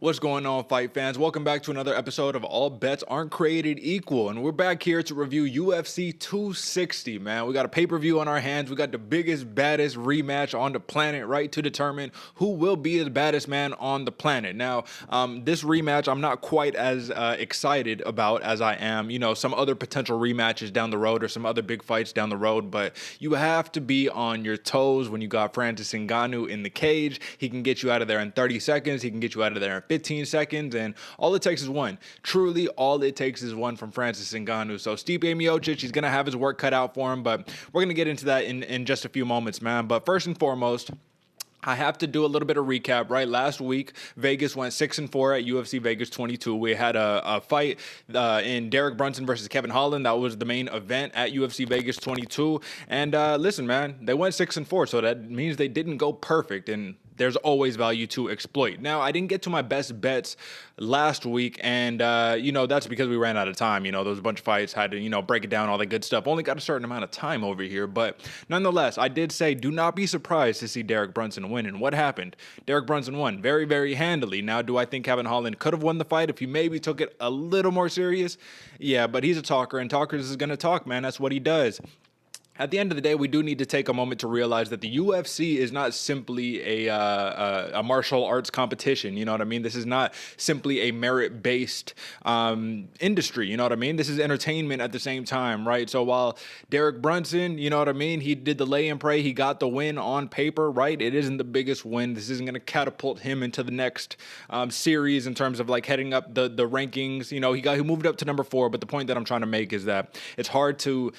What's going on, fight fans? Welcome back to another episode of All Bets Aren't Created Equal, and we're back here to review UFC 260, man. We got a pay-per-view on our hands. We got the biggest, baddest rematch on the planet, right, to determine who will be the baddest man on the planet. Now, this rematch, I'm not quite as excited about as I am, some other potential rematches down the road or some other big fights down the road, but you have to be on your toes when you got Francis Ngannou in the cage. He can get you out of there in 30 seconds. He can get you out of there in 15 seconds, and all it takes is one. Truly, all it takes is one from Francis Ngannou. So Stipe Miocic, he's going to have his work cut out for him, but we're going to get into that in just a few moments, man. But first and foremost, I have to do a little bit of recap, right? Last week, Vegas went 6-4 at UFC Vegas 22. We had a fight in Derick Brunson versus Kevin Holland. That was the main event at UFC Vegas 22. And listen, man, they went 6-4, so that means they didn't go perfect. And there's always value to exploit. Now, I didn't get to my best bets last week, and, that's because we ran out of time. There was a bunch of fights, had to, break it down, all that good stuff. Only got a certain amount of time over here, but nonetheless, I did say do not be surprised to see Derick Brunson win, and what happened? Derick Brunson won very, very handily. Now, do I think Kevin Holland could have won the fight if he maybe took it a little more serious? Yeah, but he's a talker, and talkers is going to talk, man. That's what he does. At the end of the day, we do need to take a moment to realize that the UFC is not simply a martial arts competition. You know what I mean? This is not simply a merit-based industry. You know what I mean? This is entertainment at the same time, right? So while Derick Brunson, you know what I mean, he did the lay and pray, he got the win on paper, right? It isn't the biggest win. This isn't going to catapult him into the next series in terms of like heading up the rankings. He moved up to number 4, but the point that I'm trying to make is that it's hard to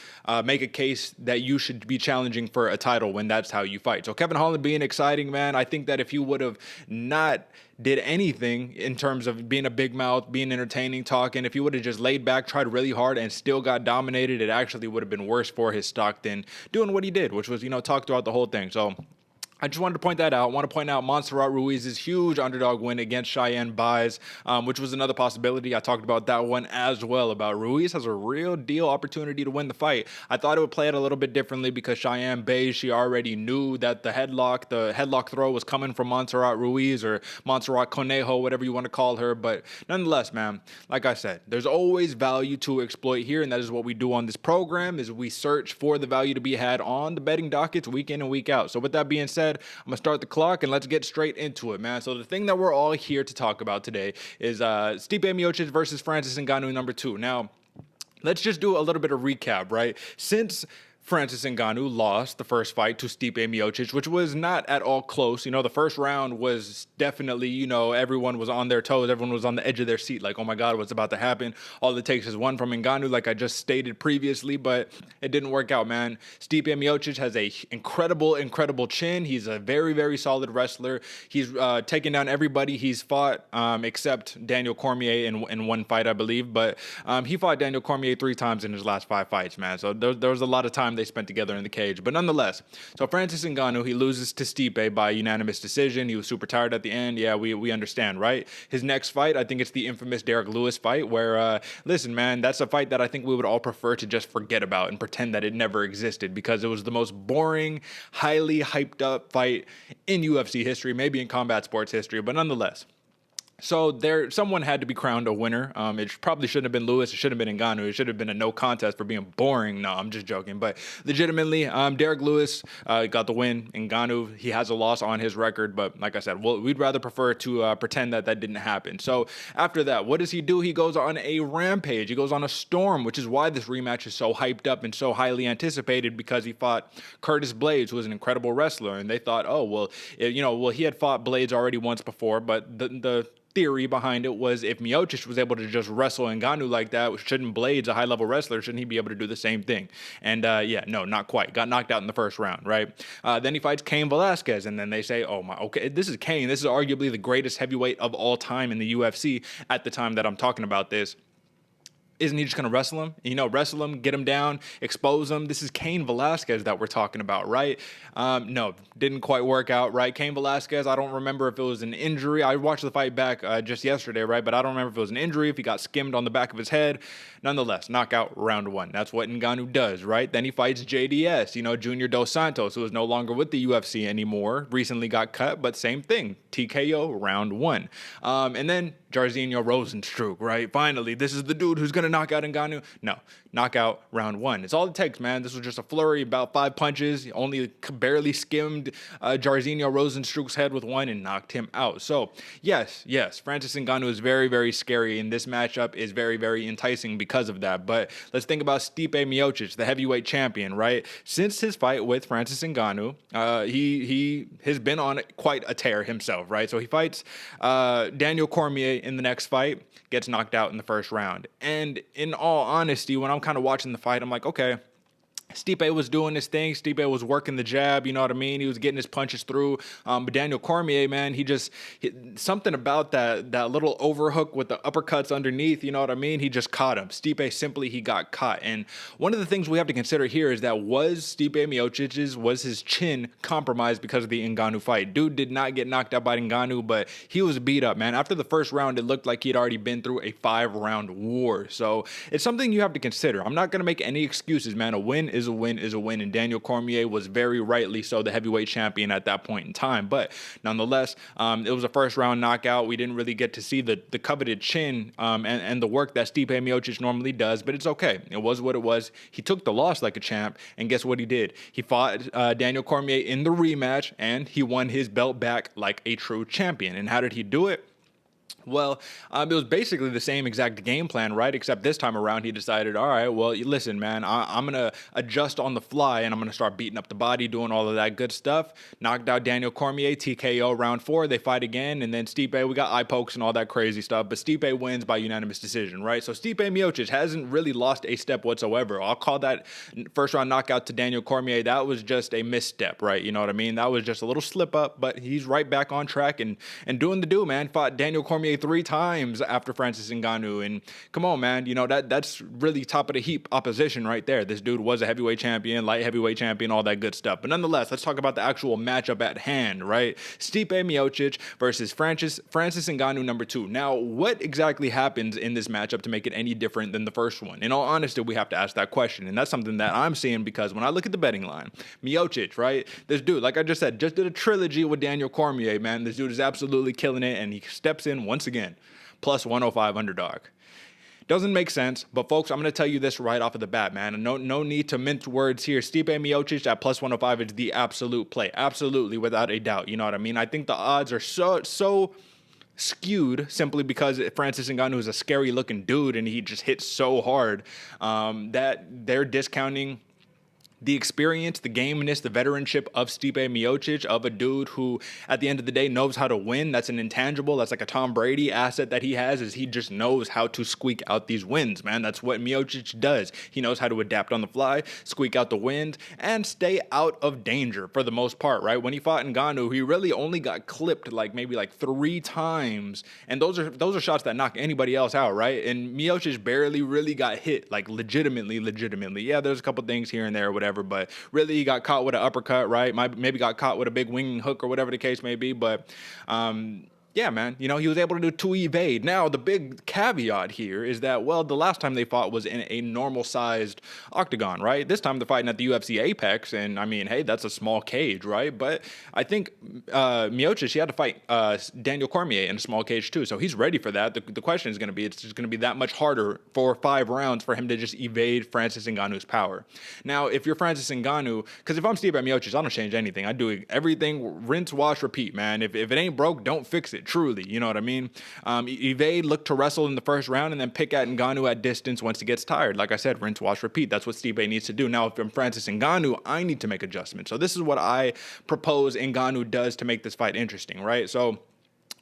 make a case that you should be challenging for a title when that's how you fight. So Kevin Holland being exciting, man, I think that if you would have not did anything in terms of being a big mouth, being entertaining, talking, if he would have just laid back, tried really hard, and still got dominated, it actually would have been worse for his stock than doing what he did, which was, talk throughout the whole thing. So I just wanted to point that out. I want to point out Montserrat Ruiz's huge underdog win against Cheyenne Buys, which was another possibility. I talked about that one as well, about Ruiz has a real deal opportunity to win the fight. I thought it would play it a little bit differently because Cheyenne Buys, she already knew that the headlock throw was coming from Montserrat Ruiz or Montserrat Conejo, whatever you want to call her. But nonetheless, man, like I said, there's always value to exploit here, and that is what we do on this program, is we search for the value to be had on the betting dockets week in and week out. So with that being said, I'm going to start the clock and let's get straight into it, man. So the thing that we're all here to talk about today is Stipe Miocic versus Francis Ngannou number 2. Now, let's just do a little bit of recap, right? Since Francis Ngannou lost the first fight to Stipe Miocic, which was not at all close. The first round was definitely, everyone was on their toes. Everyone was on the edge of their seat like, oh my God, what's about to happen? All it takes is one from Ngannou, like I just stated previously, but it didn't work out, man. Stipe Miocic has a incredible chin. He's a very, very solid wrestler. He's taken down everybody he's fought except Daniel Cormier in one fight, I believe. But he fought Daniel Cormier 3 times in his last 5 fights, man. So there was a lot of time they spent together in the cage. But nonetheless, so Francis Ngannou, he loses to Stipe by unanimous decision. He was super tired at the end. Yeah, we understand, right? His next fight, I think it's the infamous Derrick Lewis fight where, listen, man, that's a fight that I think we would all prefer to just forget about and pretend that it never existed because it was the most boring, highly hyped up fight in UFC history, maybe in combat sports history, but nonetheless. So someone had to be crowned a winner. It probably shouldn't have been Lewis. It should have been Ngannou. It should have been a no contest for being boring. No, I'm just joking. But legitimately, Derrick Lewis got the win. Ngannou, he has a loss on his record. But like I said, we'd rather prefer to pretend that didn't happen. So after that, what does he do? He goes on a rampage. He goes on a storm, which is why this rematch is so hyped up and so highly anticipated, because he fought Curtis Blaydes, who was an incredible wrestler. And they thought, he had fought Blaydes already once before, but the theory behind it was if Miocic was able to just wrestle Ngannou like that, shouldn't Blaydes, a high-level wrestler, shouldn't he be able to do the same thing? And no, not quite. Got knocked out in the first round, right? Then he fights Cain Velasquez, and then they say, okay, this is Cain. This is arguably the greatest heavyweight of all time in the UFC at the time that I'm talking about this. isn't he just going to wrestle him? Wrestle him, get him down, expose him. This is Cain Velasquez that we're talking about, right? No, didn't quite work out, right? Cain Velasquez, I don't remember if it was an injury. I watched the fight back just yesterday, right? But I don't remember if it was an injury, if he got skimmed on the back of his head. Nonetheless, knockout round 1. That's what Ngannou does, right? Then he fights JDS, Junior Dos Santos, who is no longer with the UFC anymore. Recently got cut, but same thing. TKO round 1. And then Jairzinho Rozenstruik, right? Finally, this is the dude who's going to knock out Ngannou. No, knockout round 1. It's all it takes, man. This was just a flurry, about 5 punches. Only barely skimmed Jairzinho Rozenstruik's head with one and knocked him out. So, yes, Francis Ngannou is very, very scary, and this matchup is very, very enticing because of that. But let's think about Stipe Miocic, the heavyweight champion, right? Since his fight with Francis Ngannou, he has been on quite a tear himself, right? So he fights Daniel Cormier in the next fight, gets knocked out in the first round. And in all honesty, when I'm kind of watching the fight, I'm like, okay, Stipe was doing his thing. Stipe was working the jab, you know what I mean? He was getting his punches through. But Daniel Cormier, man, something about that little overhook with the uppercuts underneath, you know what I mean? He just caught him. Stipe he got caught. And one of the things we have to consider here is that was his chin compromised because of the Ngannou fight? Dude did not get knocked out by Ngannou, but he was beat up, man. After the first round, it looked like he'd already been through a 5-round war. So it's something you have to consider. I'm not going to make any excuses, man. A win is a win, and Daniel Cormier was very rightly so the heavyweight champion at that point in time. But nonetheless, it was a first round knockout. We didn't really get to see the coveted chin and the work that Stipe Miocic normally does, but it's okay. It was what it was. He took the loss like a champ, and guess what he did? He fought Daniel Cormier in the rematch, and he won his belt back like a true champion. And how did he do it? Well, it was basically the same exact game plan, right? Except this time around, he decided, all right, well, listen, man, I'm going to adjust on the fly, and I'm going to start beating up the body, doing all of that good stuff. Knocked out Daniel Cormier, TKO round 4. They fight again, and then Stipe, we got eye pokes and all that crazy stuff, but Stipe wins by unanimous decision, right? So Stipe Miocic hasn't really lost a step whatsoever. I'll call that first round knockout to Daniel Cormier. That was just a misstep, right? You know what I mean? That was just a little slip up, but he's right back on track and doing the do, man. Fought Daniel Cormier 3 times after Francis Ngannou, and come on, man, that's really top of the heap opposition right there. This dude was a heavyweight champion, light heavyweight champion, all that good stuff. But nonetheless, let's talk about the actual matchup at hand, right? Stipe Miocic versus Francis Ngannou number 2. Now, what exactly happens in this matchup to make it any different than the first one? In all honesty, we have to ask that question, and that's something that I'm seeing because when I look at the betting line, Miocic, right? This dude, like I just said, just did a trilogy with Daniel Cormier, man. This dude is absolutely killing it, and he steps in once again, plus 105 underdog. Doesn't make sense, but folks, I'm going to tell you this right off of the bat, man. And no need to mince words here. Stipe Miocic at plus 105 is the absolute play. Absolutely, without a doubt. You know what I mean? I think the odds are so skewed simply because Francis Ngannou is a scary looking dude and he just hits so hard that they're discounting the experience, the gameness, the veteranship of Stipe Miocic, of a dude who, at the end of the day, knows how to win. That's an intangible. That's like a Tom Brady asset that he has, is he just knows how to squeak out these wins, man. That's what Miocic does. He knows how to adapt on the fly, squeak out the wins, and stay out of danger for the most part, right? When he fought Ngannou, he really only got clipped maybe 3 times, and those are shots that knock anybody else out, right? And Miocic barely really got hit, legitimately. Yeah, there's a couple things here and there or whatever, but really he got caught with an uppercut, right? Maybe got caught with a big winging hook or whatever the case may be, but yeah, man, he was able to do 2 evade. Now, the big caveat here is that, well, the last time they fought was in a normal-sized octagon, right? This time they're fighting at the UFC Apex, and I mean, hey, that's a small cage, right? But I think Miocic, he had to fight Daniel Cormier in a small cage too, so he's ready for that. The question is going to be, it's just going to be that much harder for 5 rounds for him to just evade Francis Ngannou's power. Now, if you're Francis Ngannou, because if I'm Stipe Miocic, I don't change anything. I do everything, rinse, wash, repeat, man. If it ain't broke, don't fix it. Truly, you know what I mean? Evade, look to wrestle in the first round, and then pick at Ngannou at distance once he gets tired. Like I said, rinse, wash, repeat. That's what Stipe needs to do. Now, if I'm Francis Ngannou, I need to make adjustments. So this is what I propose Ngannou does to make this fight interesting, right? So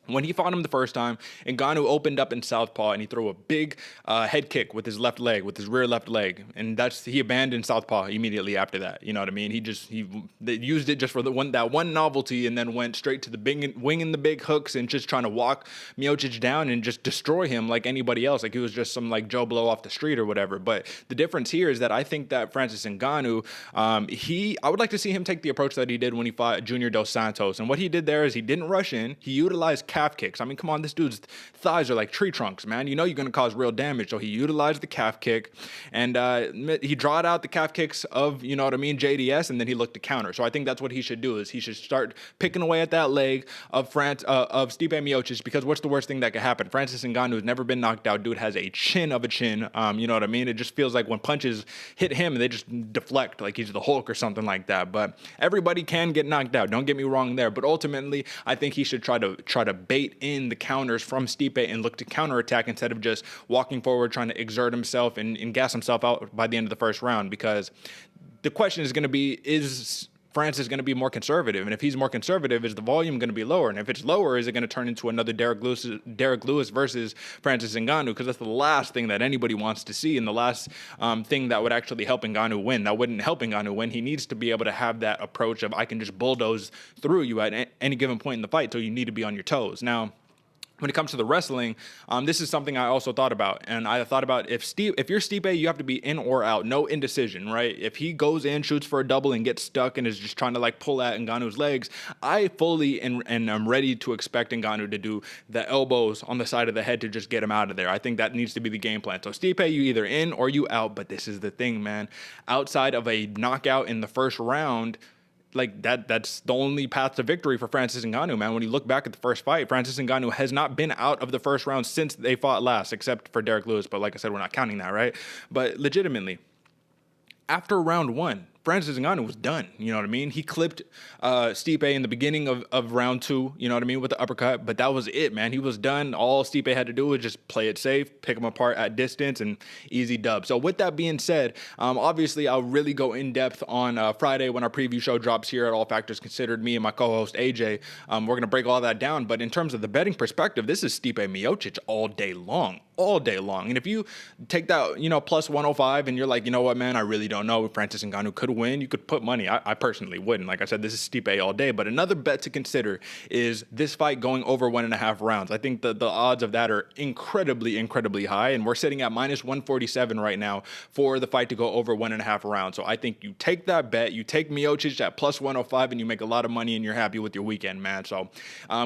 When he fought him the first time, Ngannou opened up in southpaw and he threw a big head kick with his left leg, with his rear left leg, and he abandoned southpaw immediately after that. You know what I mean? They used it just for that one novelty, and then went straight to the winging the big hooks and just trying to walk Miocic down and just destroy him like anybody else, like he was just some like Joe Blow off the street or whatever. But the difference here is that I think that Francis Ngannou, I would like to see him take the approach that he did when he fought Junior Dos Santos, and what he did there is he didn't rush in. He utilized calf kicks. I mean, come on, this dude's thighs are like tree trunks, man. You know you're going to cause real damage. So he utilized the calf kick, and he drawed out the calf kicks of, you know what I mean, JDS, and then he looked to counter. So I think that's what he should do, is he should start picking away at that leg of Stipe Miocic, because what's the worst thing that could happen? Francis Ngannou has never been knocked out. Dude has a chin of a chin. You know what I mean? It just feels like when punches hit him, they just deflect like he's the Hulk or something like that. But everybody can get knocked out. Don't get me wrong there. But ultimately, I think he should try to bait in the counters from Stipe and look to counterattack instead of just walking forward, trying to exert himself and gas himself out by the end of the first round. Because the question is going to be, is Francis going to be more conservative? And if he's more conservative, is the volume going to be lower? And if it's lower, is it going to turn into another Derek Lewis versus Francis Ngannou? Because that's the last thing that anybody wants to see, and the last thing that would actually help Ngannou win. That wouldn't help Ngannou win. He needs to be able to have that approach of, I can just bulldoze through you at any given point in the fight, so you need to be on your toes. Now, when it comes to the wrestling, this is something I also thought about. And I thought about, if you're Stipe, you have to be in or out, no indecision, right? If he goes in, shoots for a double, and gets stuck and is just trying to like pull at Ngannou's legs, I fully and I'm ready to expect Ngannou to do the elbows on the side of the head to just get him out of there. I think that needs to be the game plan. So Stipe, you either in or you out. But this is the thing, man. Outside of a knockout in the first round, like that's the only path to victory for Francis Ngannou, man. When you look back at the first fight, Francis Ngannou has not been out of the first round since they fought last, except for Derek Lewis. But like I said, we're not counting that, right? But legitimately, after round one, Francis Ngannou was done. You know what I mean? He clipped Stipe in the beginning of round two, you know what I mean, with the uppercut. But that was it, man. He was done. All Stipe had to do was just play it safe, pick him apart at distance, and easy dub. So with that being said, obviously I'll really go in depth on Friday when our preview show drops here at All Factors Considered. Me and my co-host AJ, we're going to break all that down. But in terms of the betting perspective, this is Stipe Miocic all day long. And if you take that, you know, plus 105 and you're like, you know what, man, I really don't know if Francis Ngannou could win, you could put money. I personally wouldn't. Like I said, this is Stipe all day. But another bet to consider is this fight going over 1.5 rounds. I think the odds of that are incredibly, incredibly high. And we're sitting at minus 147 right now for the fight to go over 1.5 rounds. So I think you take that bet, you take Miocic at plus 105, and you make a lot of money and you're happy with your weekend, man. So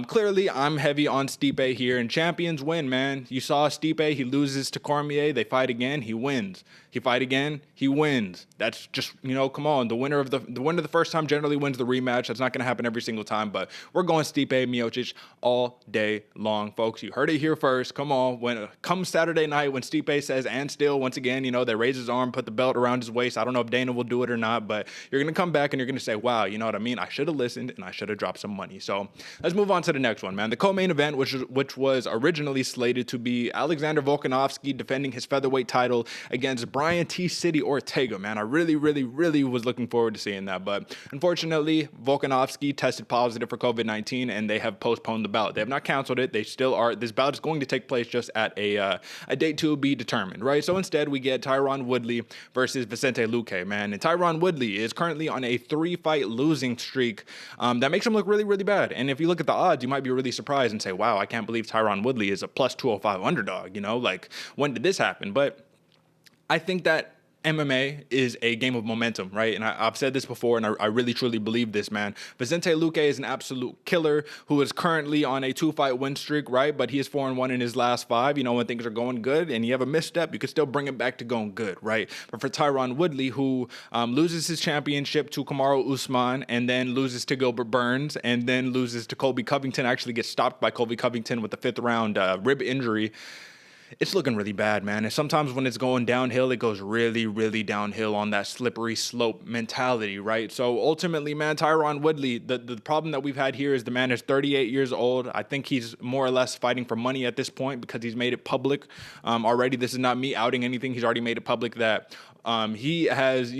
clearly I'm heavy on Stipe here, and champions win, man. You saw Stipe. He loses to Cormier. They fight again. He wins. He fight again. He wins. That's just, you know, come on. The winner the first time generally wins the rematch. That's not going to happen every single time, but we're going Stipe Miocic all day long, folks. You heard it here first. Come on. Come Saturday night when Stipe says, and still, once again, you know, they raise his arm, put the belt around his waist. I don't know if Dana will do it or not, but you're going to come back and you're going to say, wow, you know what I mean? I should have listened and I should have dropped some money. So let's move on to the next one, man. The co-main event, which was originally slated to be Alexander Volkanovski defending his featherweight title against Brian T. City Ortega, man. I really, really, really was looking forward to seeing that. But unfortunately, Volkanovski tested positive for COVID-19 and they have postponed the bout. They have not canceled it. They still are. This bout is going to take place just at a date to be determined, right? So instead, we get Tyron Woodley versus Vicente Luque, man. And Tyron Woodley is currently on a 3-fight losing streak that makes him look really, really bad. And if you look at the odds, you might be really surprised and say, wow, I can't believe Tyron Woodley is a plus 205 underdog, you know? Like, when did this happen? But I think that MMA is a game of momentum, right? And I've said this before, and I really, truly believe this, man. Vicente Luque is an absolute killer who is currently on a 2-fight win streak, right? But he is 4-1 in his last 5. You know, when things are going good and you have a misstep, you can still bring it back to going good, right? But for Tyron Woodley, who loses his championship to Kamaru Usman and then loses to Gilbert Burns and then loses to Colby Covington, actually gets stopped by Colby Covington with the 5th round rib injury. It's looking really bad, man. And sometimes when it's going downhill, it goes really, really downhill on that slippery slope mentality, right? So ultimately, man, Tyron Woodley, the problem that we've had here is the man is 38 years old. I think he's more or less fighting for money at this point because he's made it public already. This is not me outing anything. He's already made it public that he has,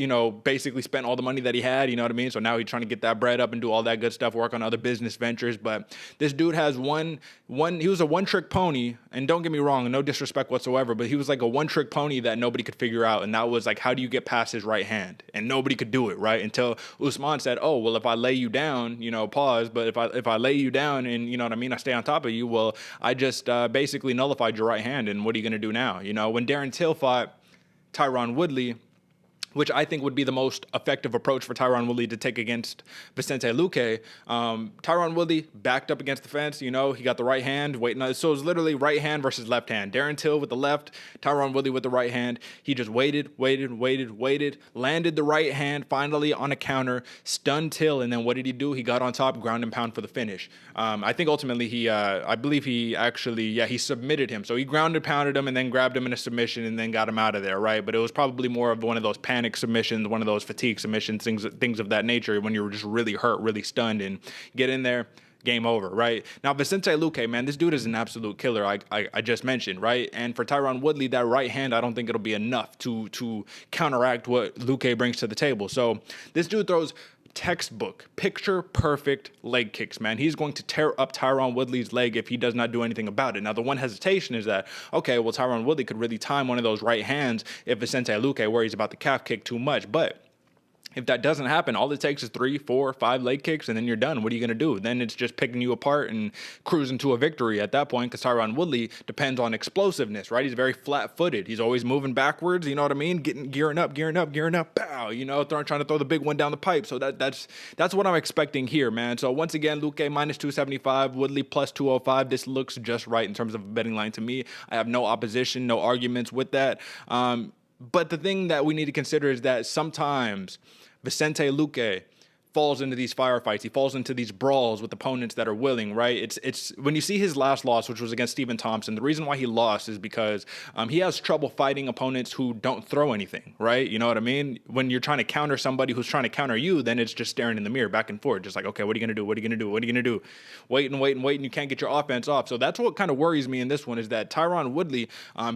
basically spent all the money that he had, you know what I mean? So now he's trying to get that bread up and do all that good stuff, work on other business ventures. But this dude has he was a one-trick pony, and don't get me wrong, no disrespect whatsoever, but he was like a one-trick pony that nobody could figure out, and that was like, how do you get past his right hand? And nobody could do it, right? Until Usman said, oh, well, if I lay you down, pause, but if I lay you down and, you know what I mean, I stay on top of you, well, I just basically nullified your right hand, and what are you going to do now? When Darren Till fought Tyron Woodley, which I think would be the most effective approach for Tyron Woodley to take against Vicente Luque. Tyron Woodley backed up against the fence, he got the right hand, waiting. So it was literally right hand versus left hand. Darren Till with the left, Tyron Woodley with the right hand. He just waited, landed the right hand finally on a counter, stunned Till, and then what did he do? He got on top, ground and pound for the finish. I think ultimately I believe he submitted him. So he ground and pounded him and then grabbed him in a submission and then got him out of there, right? But it was probably more of one of those panic submissions, one of those fatigue submissions, things of that nature, when you're just really hurt, really stunned, and get in there, game over, right? Now, Vicente Luque, man, this dude is an absolute killer, I just mentioned, right? And for Tyron Woodley, that right hand, I don't think it'll be enough to counteract what Luque brings to the table. So this dude throws textbook, picture perfect leg kicks, man. He's going to tear up Tyron Woodley's leg if he does not do anything about it. Now, the one hesitation is that, okay, well, Tyron Woodley could really time one of those right hands if Vicente Luque worries about the calf kick too much. But if that doesn't happen, all it takes is 3, 4, 5 leg kicks, and then you're done. What are you going to do? Then it's just picking you apart and cruising to a victory at that point, because Tyron Woodley depends on explosiveness, right? He's very flat-footed. He's always moving backwards, you know what I mean? Gearing up, pow, trying to throw the big one down the pipe. So that's what I'm expecting here, man. So once again, Luque minus 275, Woodley plus 205. This looks just right in terms of a betting line to me. I have no opposition, no arguments with that. But the thing that we need to consider is that sometimes Vicente Luque falls into these firefights. He falls into these brawls with opponents that are willing, right? It's when you see his last loss, which was against Stephen Thompson, the reason why he lost is because he has trouble fighting opponents who don't throw anything, right? You know what I mean? When you're trying to counter somebody who's trying to counter you, then it's just staring in the mirror back and forth, just like, okay, what are you going to do? What are you going to do? What are you going to do? Wait, and you can't get your offense off. So that's what kind of worries me in this one, is that Tyron Woodley,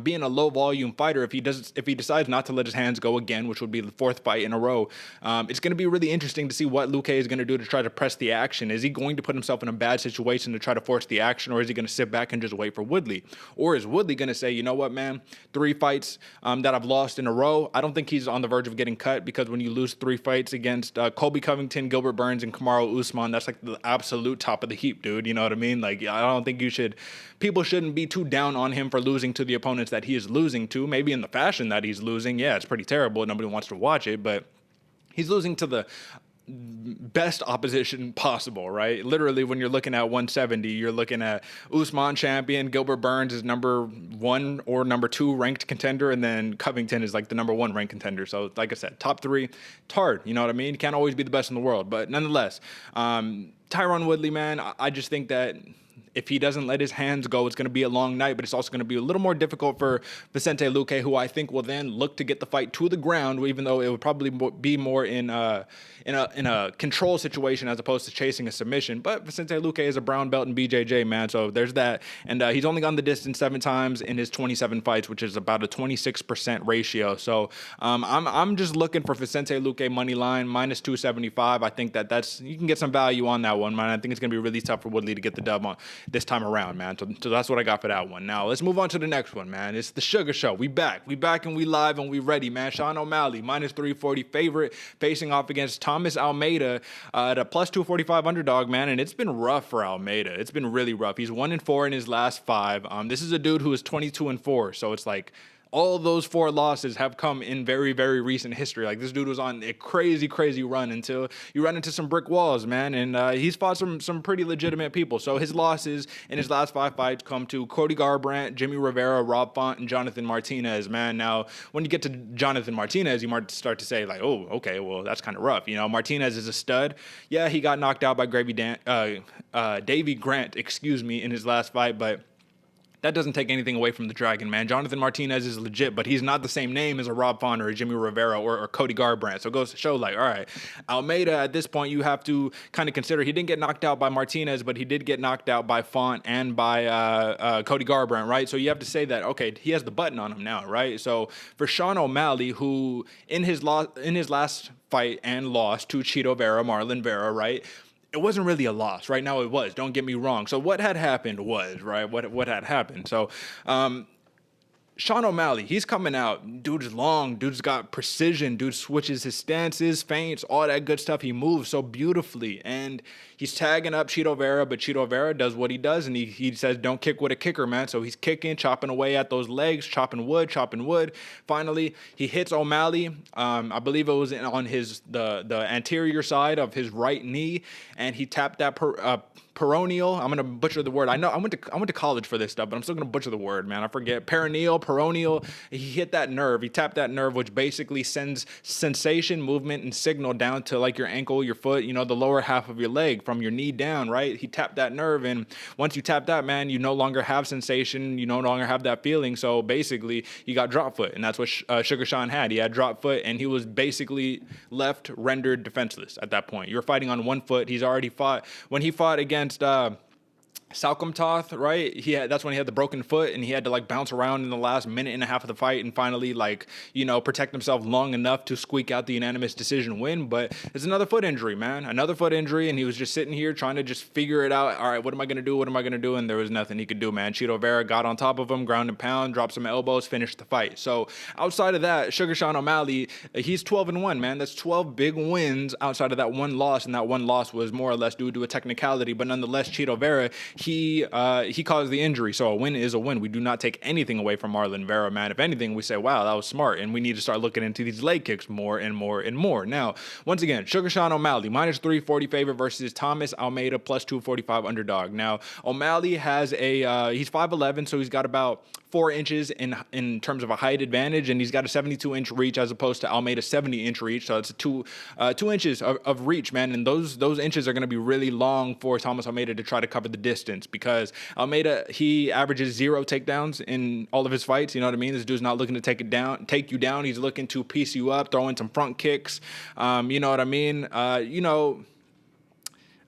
being a low volume fighter, if he decides not to let his hands go again, which would be the 4th fight in a row, it's going to be really interesting to see what Luque is going to do to try to press the action. Is he going to put himself in a bad situation to try to force the action, or is he going to sit back and just wait for Woodley? Or is Woodley going to say, you know what, man, 3 fights that I've lost in a row, I don't think he's on the verge of getting cut, because when you lose 3 fights against Colby Covington, Gilbert Burns, and Kamaru Usman, that's like the absolute top of the heap, dude. You know what I mean? Like, I don't think people shouldn't be too down on him for losing to the opponents that he is losing to, maybe in the fashion that he's losing. Yeah, it's pretty terrible. Nobody wants to watch it, but he's losing to the best opposition possible, right? Literally, when you're looking at 170, you're looking at Usman champion, Gilbert Burns is number 1 or number 2 ranked contender, and then Covington is like the number 1 ranked contender. So like I said, top 3, it's hard, you know what I mean? You can't always be the best in the world, but nonetheless, Tyron Woodley, man, I just think that if he doesn't let his hands go, it's going to be a long night, but it's also going to be a little more difficult for Vicente Luque, who I think will then look to get the fight to the ground, even though it would probably be more in a control situation as opposed to chasing a submission. But Vicente Luque is a brown belt in BJJ, man, so there's that. And he's only gone the distance 7 times in his 27 fights, which is about a 26% ratio. So I'm just looking for Vicente Luque money line minus 275. I think that's you can get some value on that one, man. I think it's going to be really tough for Woodley to get the dub on this time around, man. So that's what I got for that one. Now let's move on to the next one, man. It's the Sugar Show. We back and we live and we ready, man. Sean O'Malley minus 340 favorite, facing off against Thomas Almeida at a plus 245 underdog, man. And it's been rough for Almeida. It's been really rough. He's 1-4 in his last 5. This is a dude who is 22-4. So it's like, all those 4 losses have come in very, very recent history. Like, this dude was on a crazy, crazy run until you run into some brick walls, man. And he's fought some pretty legitimate people. So his losses in his last 5 fights come to Cody Garbrandt, Jimmy Rivera, Rob Font, and Jonathan Martinez, man. Now, when you get to Jonathan Martinez, you might start to say, like, oh, okay, well, that's kind of rough. You know, Martinez is a stud. Yeah, he got knocked out by Davy Grant, in his last fight, but that doesn't take anything away from the Dragon, man. Jonathan Martinez is legit, but he's not the same name as a Rob Font or a Jimmy Rivera or Cody Garbrandt. So it goes to show, like, all right, Almeida at this point, you have to kind of consider he didn't get knocked out by Martinez, but he did get knocked out by Font and by Cody Garbrandt, right? So you have to say that, okay, he has the button on him now, right? So for Sean O'Malley, who in his last fight and lost to Chito Vera, Marlon Vera, right? It wasn't really a loss. Right now it was. Don't get me wrong. So what had happened was, right, what had happened. So Sean O'Malley, he's coming out. Dude's long. Dude's got precision. Dude switches his stances, feints, all that good stuff. He moves so beautifully. And he's tagging up Chito Vera, but Chito Vera does what he does, and he says, don't kick with a kicker, man. So he's kicking, chopping away at those legs, chopping wood. Finally, he hits O'Malley. I believe it was on the anterior side of his right knee, and he tapped that peroneal. I'm gonna butcher the word. I know I went to college for this stuff, but I'm still gonna butcher the word, man. I forget. Peroneal. He hit that nerve. He tapped that nerve, which basically sends sensation, movement, and signal down to like your ankle, your foot, the lower half of your leg from your knee down, right? He tapped that nerve, and once you tap that, man, you no longer have sensation. You no longer have that feeling. So basically, you got drop foot, and that's what Sugar Sean had. He had drop foot, and he was basically left rendered defenseless at that point. You're fighting on one foot. He's already fought. When he fought against Salcom Toth, right? That's when he had the broken foot, and he had to like bounce around in the last minute and a half of the fight and finally protect himself long enough to squeak out the unanimous decision win. But it's another foot injury, man. Another foot injury, and he was just sitting here trying to just figure it out. All right, what am I gonna do? And there was nothing he could do, man. Chito Vera got on top of him, ground and pound, dropped some elbows, finished the fight. So outside of that, Sugar Sean O'Malley, he's 12-1, man. That's 12 big wins outside of that one loss, and that one loss was more or less due to a technicality. But nonetheless, Chito Vera, he caused the injury, so a win is a win. We do not take anything away from Marlon Vera, man. If anything, we say, wow, that was smart, and we need to start looking into these leg kicks more and more and more. Now, once again, Sugar Sean O'Malley, minus 340 favorite versus Thomas Almeida, plus 245 underdog. Now, O'Malley has he's 5'11", so he's got about 4 inches in terms of a height advantage, and he's got a 72-inch reach as opposed to Almeida's 70-inch reach, so it's 2 inches of reach, man, and those inches are going to be really long for Thomas Almeida to try to cover the distance, because Almeida, he averages 0 takedowns in all of his fights. You know what I mean? This dude's not looking to take you down. He's looking to piece you up, throw in some front kicks. You know what I mean?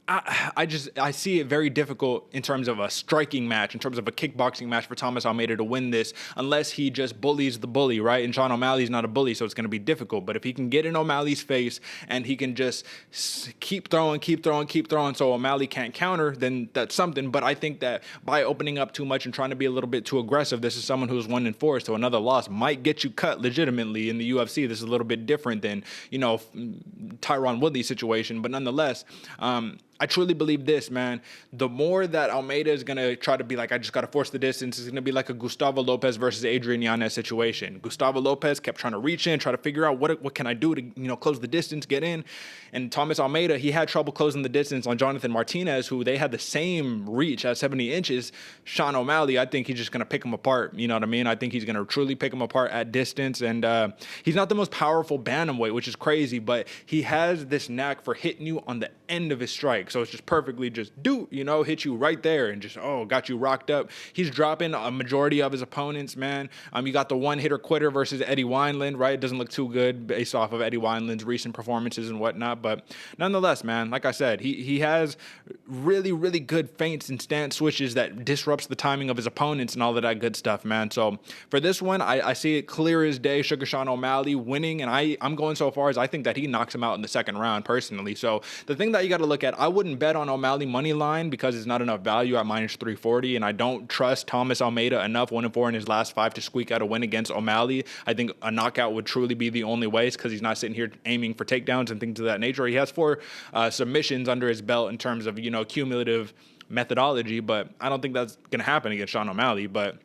I see it very difficult in terms of a striking match, in terms of a kickboxing match for Thomas Almeida to win this, unless he just bullies the bully, right? And Sean O'Malley's not a bully, so it's going to be difficult. But if he can get in O'Malley's face and he can just keep throwing, so O'Malley can't counter, then that's something. But I think that by opening up too much and trying to be a little bit too aggressive, this is someone who's 1-4, so another loss might get you cut legitimately in the UFC. This is a little bit different than, Tyron Woodley's situation, but nonetheless, I truly believe this, man. The more that Almeida is going to try to be like, I just got to force the distance, it's going to be like a Gustavo Lopez versus Adrian Yanez situation. Gustavo Lopez kept trying to reach in, try to figure out what can I do to, close the distance, get in. And Thomas Almeida, he had trouble closing the distance on Jonathan Martinez, who they had the same reach at 70 inches. Sean O'Malley, I think he's just going to pick him apart. You know what I mean? I think he's going to truly pick him apart at distance. And he's not the most powerful bantamweight, which is crazy, but he has this knack for hitting you on the end of his strike. So it's just perfectly hit you right there and just, got you rocked up. He's dropping a majority of his opponents, man. You got the one-hitter quitter versus Eddie Wineland, right? It doesn't look too good based off of Eddie Wineland's recent performances and whatnot, but nonetheless, man, like I said, he has really, really good feints and stance switches that disrupts the timing of his opponents and all of that good stuff, man. So for this one, I see it clear as day, Sugar Sean O'Malley winning, and I'm going so far as I think that he knocks him out in the second round, personally. So the thing that you got to look at, I wouldn't bet on O'Malley money line because it's not enough value at minus 340, and I don't trust Thomas Almeida enough, 1-4 in his last 5, to squeak out a win against O'Malley. I think a knockout would truly be the only way, because he's not sitting here aiming for takedowns and things of that nature. He has 4 submissions under his belt in terms of, cumulative methodology, but I don't think that's going to happen against Sean O'Malley. But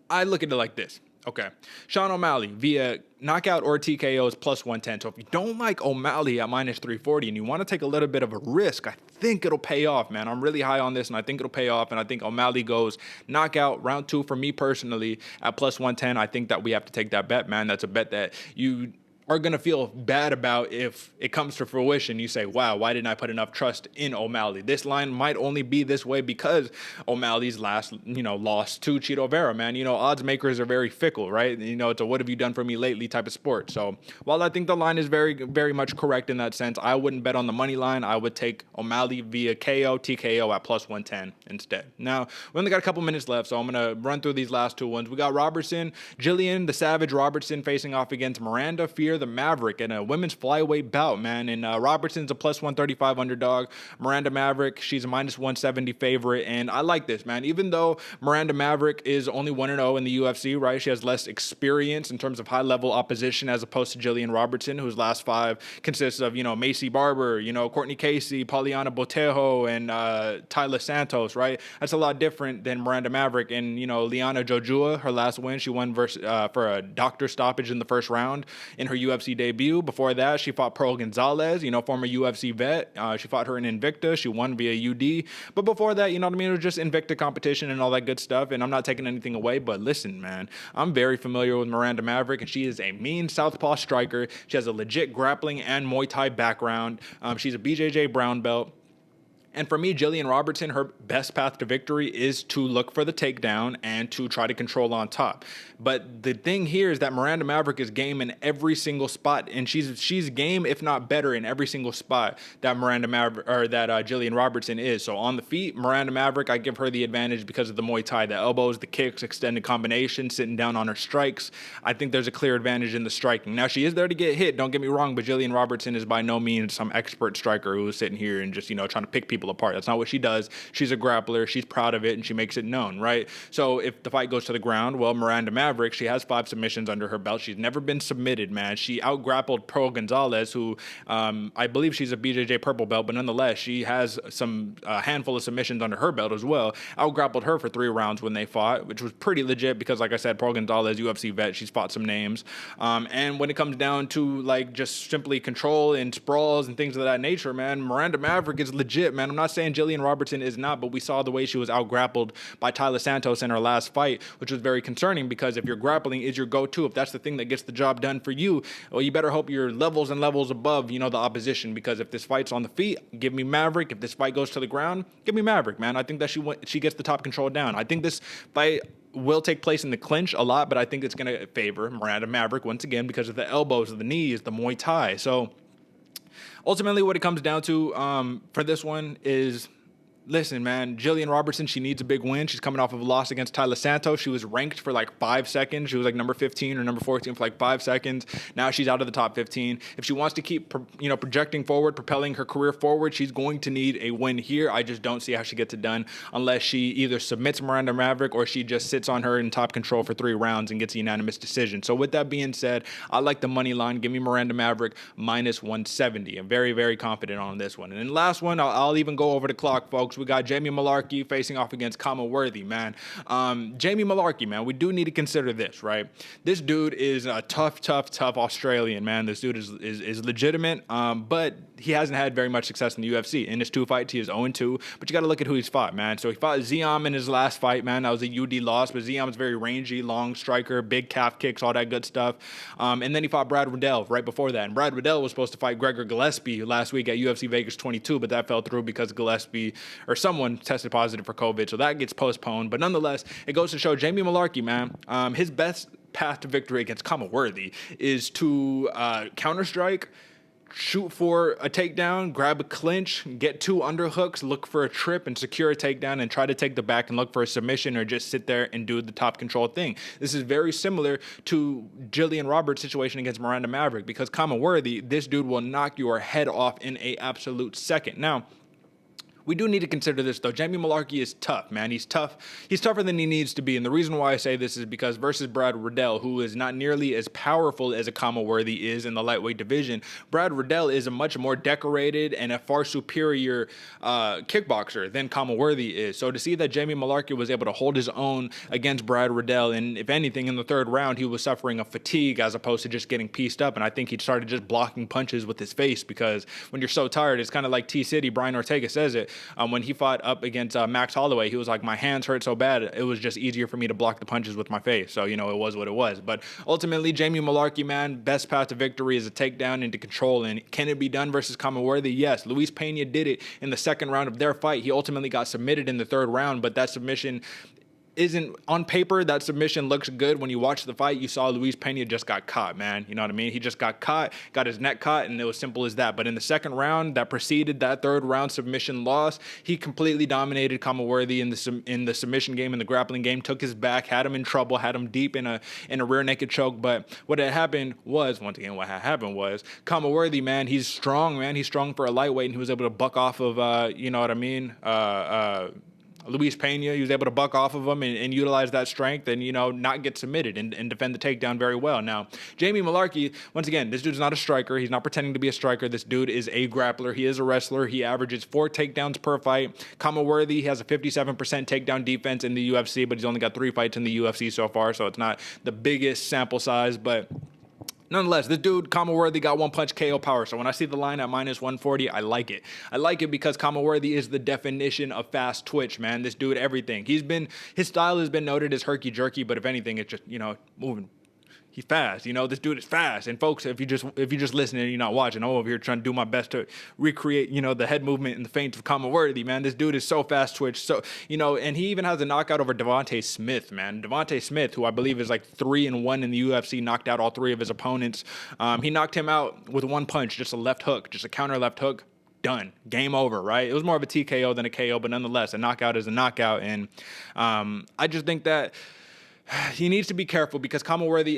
I look at it like this. Okay, Sean O'Malley via knockout or TKO is plus 110. So if you don't like O'Malley at minus 340 and you want to take a little bit of a risk, I think it'll pay off, man. I'm really high on this, and I think it'll pay off. And I think O'Malley goes knockout round 2 for me personally at plus 110. I think that we have to take that bet, man. That's a bet that you are going to feel bad about if it comes to fruition. You say, wow, why didn't I put enough trust in O'Malley? This line might only be this way because O'Malley's last, loss to Chito Vera, man. Odds makers are very fickle, right? It's a what have you done for me lately type of sport. So while I think the line is very, very much correct in that sense, I wouldn't bet on the money line. I would take O'Malley via KO, TKO at plus 110 instead. Now, we only got a couple minutes left, so I'm going to run through these last two ones. We got Robertson, Jillian, the Savage Robertson facing off against Miranda the Maverick in a women's flyweight bout, man. And Robertson's a plus 135 underdog. Miranda Maverick, she's a minus 170 favorite. And I like this, man. Even though Miranda Maverick is only 1-0 in the UFC, right? She has less experience in terms of high-level opposition as opposed to Jillian Robertson, whose last five consists of, Macy Barber, Courtney Casey, Poliana Botejo, and Tyler Santos, right? That's a lot different than Miranda Maverick. And, Liana Jojua, her last win, she won for a doctor stoppage in the first round in her UFC debut. Before that, she fought Pearl Gonzalez, former UFC vet. She fought her in Invicta. She won via UD. But before that, it was just Invicta competition and all that good stuff. And I'm not taking anything away, but listen, man, I'm very familiar with Miranda Maverick, and she is a mean southpaw striker. She has a legit grappling and Muay Thai background. She's a BJJ brown belt. And for me, Jillian Robertson, her best path to victory is to look for the takedown and to try to control on top. But the thing here is that Miranda Maverick is game in every single spot, and she's game, if not better, in every single spot that Jillian Robertson is. So on the feet, Miranda Maverick, I give her the advantage because of the Muay Thai, the elbows, the kicks, extended combination, sitting down on her strikes. I think there's a clear advantage in the striking. Now, she is there to get hit, don't get me wrong, but Jillian Robertson is by no means some expert striker who is sitting here and just, trying to pick people apart. That's not what she does. She's a grappler. She's proud of it, and she makes it known, right? So if the fight goes to the ground, well, Miranda Maverick, she has 5 submissions under her belt. She's never been submitted, man. She out-grappled Pearl Gonzalez, who I believe she's a BJJ purple belt, but nonetheless, she has a handful of submissions under her belt as well. Out-grappled her for 3 rounds when they fought, which was pretty legit because, like I said, Pearl Gonzalez, UFC vet, she's fought some names. And when it comes down to, just simply control and sprawls and things of that nature, man, Miranda Maverick is legit, man. I'm not saying Jillian Robertson is not, but we saw the way she was out-grappled by Tyler Santos in her last fight, which was very concerning because if your grappling is your go-to, if that's the thing that gets the job done for you, well, you better hope you're levels and levels above, the opposition, because if this fight's on the feet, give me Maverick. If this fight goes to the ground, give me Maverick, man. I think that she gets the top control down. I think this fight will take place in the clinch a lot, but I think it's going to favor Miranda Maverick once again because of the elbows, the knees, the Muay Thai. So ultimately what it comes down to for this one is, listen, man, Jillian Robertson, she needs a big win. She's coming off of a loss against Tyler Santos. She was ranked for 5 seconds. She was number 15 or number 14 for 5 seconds. Now she's out of the top 15. If she wants to keep, projecting forward, propelling her career forward, she's going to need a win here. I just don't see how she gets it done unless she either submits Miranda Maverick or she just sits on her in top control for 3 rounds and gets a unanimous decision. So with that being said, I like the money line. Give me Miranda Maverick minus 170. I'm very, very confident on this one. And then last one, I'll even go over the clock, folks. We got Jamie Malarkey facing off against Kama Worthy, man. Jamie Malarkey, man, we do need to consider this, right? This dude is a tough Australian, man. This dude is legitimate, but he hasn't had very much success in the UFC. In his 2 fights, he is 0-2, but you got to look at who he's fought, man. So he fought Ziam in his last fight, man. That was a UD loss, but Ziam's very rangy, long striker, big calf kicks, all that good stuff. And then he fought Brad Riddell right before that. And Brad Riddell was supposed to fight Gregor Gillespie last week at UFC Vegas 22, but that fell through because Gillespie or someone tested positive for COVID, so that gets postponed. But nonetheless, it goes to show Jamie Malarkey, man, his best path to victory against Kama Worthy is to counter-strike, shoot for a takedown, grab a clinch, get 2 underhooks, look for a trip and secure a takedown and try to take the back and look for a submission or just sit there and do the top control thing. This is very similar to Jillian Roberts' situation against Miranda Maverick because Kama Worthy, this dude will knock your head off in a absolute second. Now, we do need to consider this, though. Jamie Malarkey is tough, man. He's tough. He's tougher than he needs to be. And the reason why I say this is because versus Brad Riddell, who is not nearly as powerful as a Kama Worthy is in the lightweight division, Brad Riddell is a much more decorated and a far superior kickboxer than Kama Worthy is. So to see that Jamie Malarkey was able to hold his own against Brad Riddell, and if anything, in the 3rd round, he was suffering a fatigue as opposed to just getting pieced up. And I think he started just blocking punches with his face because when you're so tired, it's kind of like T-City, Brian Ortega says it, when he fought up against Max Holloway, he was like, my hands hurt so bad, it was just easier for me to block the punches with my face. So, you know, it was what it was. But ultimately, Jamie Malarkey, man, best path to victory is a takedown into control. And can it be done versus Worthy? Yes. Luis Pena did it in the second round of their fight. He ultimately got submitted in the third round, but that submission isn't on paper. That submission looks good. When you watch the fight, you saw Luis Pena just got caught, man. You know what I mean? He just got caught, got his neck caught, and it was simple as that. But in the second round that preceded that third round submission loss, he completely dominated Worthy in the submission game, in the grappling game, took his back, had him in trouble, had him deep in a rear naked choke. But what had happened was, once again, Worthy, man, he's strong, man. He's strong for a lightweight, and he was able to buck off of, you know what I mean? Luis Pena, he was able to buck off of him and utilize that strength and, you know, not get submitted and defend the takedown very well. Now, Jamie Malarkey, once again, this dude's not a striker. He's not pretending to be a striker. This dude is a grappler. He is a wrestler. He averages 4 takedowns per fight. Worthy has a 57% takedown defense in the UFC, but he's only got 3 fights in the UFC so far, so it's not the biggest sample size, but nonetheless, this dude, Worthy, got one punch KO power. So when I see the line at -140, I like it. I like it because Worthy is the definition of fast twitch, man. This dude, everything. His style has been noted as herky jerky, but if anything, it's just, you know, moving. He's fast, you know. This dude is fast. And folks, if you just listening and you're not watching, I'm over here trying to do my best to recreate, you know, the head movement and the feint of Worthy, man. This dude is so fast twitch. So, you know, and he even has a knockout over Devontae Smith, man. Devontae Smith, who I believe is like 3-1 in the UFC, knocked out all 3 of his opponents. He knocked him out with one punch, just a left hook, just a counter left hook. Done. Game over, right? It was more of a TKO than a KO, but nonetheless, a knockout is a knockout. And I just think that he needs to be careful because Worthy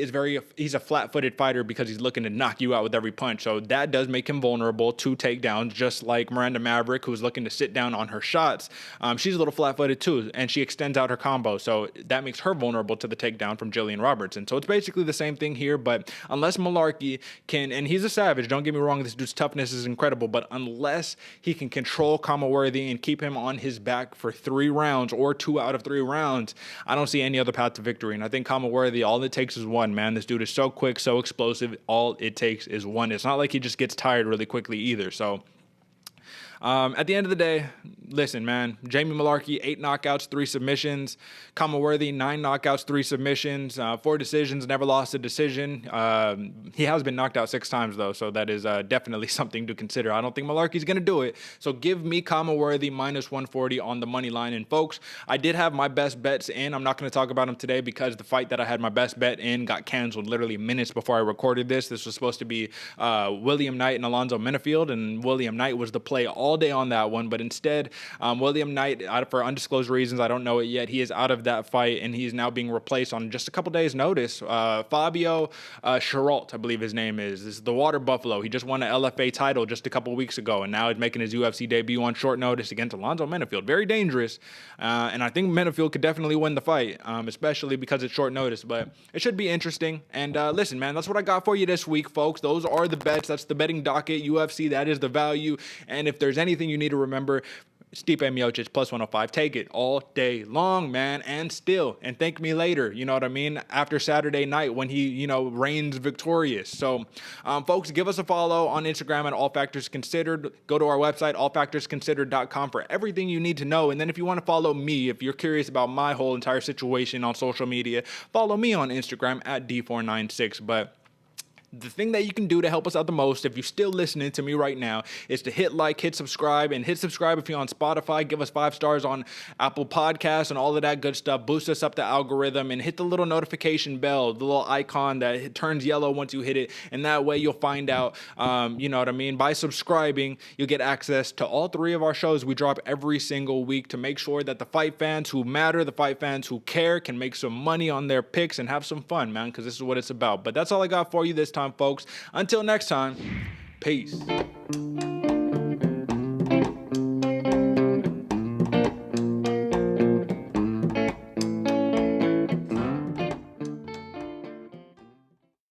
he's a flat-footed fighter because he's looking to knock you out with every punch. So that does make him vulnerable to takedowns, just like Miranda Maverick, who's looking to sit down on her shots. She's a little flat-footed too, and she extends out her combo. So that makes her vulnerable to the takedown from Jillian Robertson. So it's basically the same thing here, but unless Malarkey can, and he's a savage, don't get me wrong, this dude's toughness is incredible, but unless he can control Worthy and keep him on his back for 3 rounds or 2 out of 3 rounds, I don't see any other path to victory. And I think Worthy, all it takes is one, man. This dude is so quick, so explosive. All it takes is one. It's not like he just gets tired really quickly either. So at the end of the day, listen, man, Jamie Malarkey, 8 knockouts, 3 submissions. Worthy, 9 knockouts, 3 submissions, 4 decisions, never lost a decision. He has been knocked out 6 times, though, so that is definitely something to consider. I don't think Malarkey's going to do it. So give me Worthy -140 on the money line. And, folks, I did have my best bets in. I'm not going to talk about them today because the fight that I had my best bet in got canceled literally minutes before I recorded this. This was supposed to be William Knight and Alonzo Minifield, and William Knight was the play all day on that one, but instead William Knight, for undisclosed reasons, I don't know it yet, he is out of that fight and he's now being replaced on just a couple days notice. Fabio Cheralt, I believe his name is the Water Buffalo. He just won an LFA title just a couple weeks ago and now he's making his UFC debut on short notice against Alonzo Minifield. Very dangerous, and I think Minifield could definitely win the fight, especially because it's short notice, but it should be interesting. And listen, man, that's what I got for you this week, folks. Those are the bets. That's the betting docket. UFC, that is the value. And if there's anything you need to remember, Stipe Miocic +105. Take it all day long, man, and still. And thank me later, you know what I mean, after Saturday night when he, you know, reigns victorious. So, folks, give us a follow on Instagram at All Factors Considered. Go to our website, allfactorsconsidered.com, for everything you need to know. And then if you want to follow me, if you're curious about my whole entire situation on social media, follow me on Instagram at D496. But the thing that you can do to help us out the most, if you're still listening to me right now, is to hit like, hit subscribe, and hit subscribe if you're on Spotify. Give us 5 stars on Apple Podcasts and all of that good stuff. Boost us up the algorithm and hit the little notification bell, the little icon that turns yellow once you hit it. And that way you'll find out, you know what I mean? By subscribing, you'll get access to all 3 of our shows we drop every single week to make sure that the fight fans who matter, the fight fans who care, can make some money on their picks and have some fun, man, because this is what it's about. But that's all I got for you this time, folks. Until next time, peace.